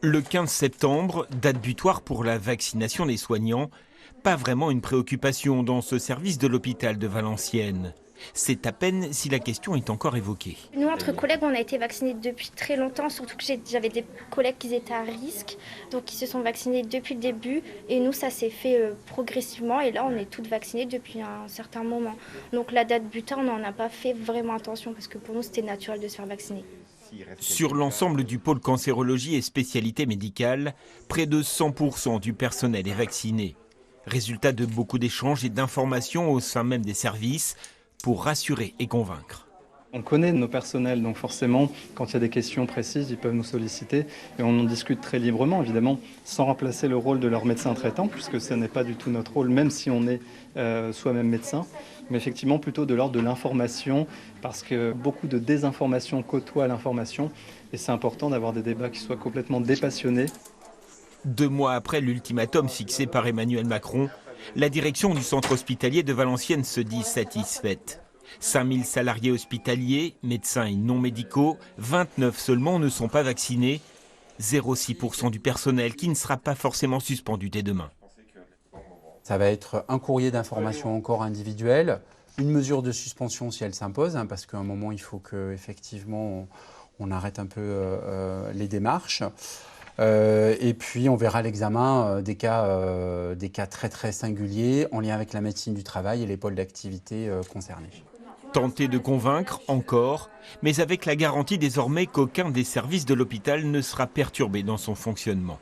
Le 15 septembre, date butoir pour la vaccination des soignants. Pas vraiment une préoccupation dans ce service de l'hôpital de Valenciennes. C'est à peine si la question est encore évoquée. Nous, entre collègues, on a été vaccinés depuis très longtemps, surtout que j'avais des collègues qui étaient à risque, donc qui se sont vaccinés depuis le début. Et nous, ça s'est fait progressivement et là, on est toutes vaccinées depuis un certain moment. Donc la date butoir, on n'en a pas fait vraiment attention parce que pour nous, c'était naturel de se faire vacciner. Sur l'ensemble du pôle cancérologie et spécialité médicale, près de 100% du personnel est vacciné. Résultat de beaucoup d'échanges et d'informations au sein même des services pour rassurer et convaincre. On connaît nos personnels, donc forcément, quand il y a des questions précises, ils peuvent nous solliciter et on en discute très librement, évidemment, sans remplacer le rôle de leur médecin traitant, puisque ce n'est pas du tout notre rôle, même si on est soi-même médecin, mais effectivement plutôt de l'ordre de l'information, parce que beaucoup de désinformation côtoie l'information et c'est important d'avoir des débats qui soient complètement dépassionnés. 2 mois après l'ultimatum fixé par Emmanuel Macron, la direction du centre hospitalier de Valenciennes se dit satisfaite. 5000 salariés hospitaliers, médecins et non médicaux, 29 seulement ne sont pas vaccinés. 0,6% du personnel qui ne sera pas forcément suspendu dès demain. Ça va être un courrier d'information encore individuel, une mesure de suspension si elle s'impose, parce qu'à un moment il faut qu'effectivement on arrête un peu les démarches. Et puis on verra l'examen des cas très très singuliers en lien avec la médecine du travail et les pôles d'activité concernés. Tenter de convaincre encore, mais avec la garantie désormais qu'aucun des services de l'hôpital ne sera perturbé dans son fonctionnement.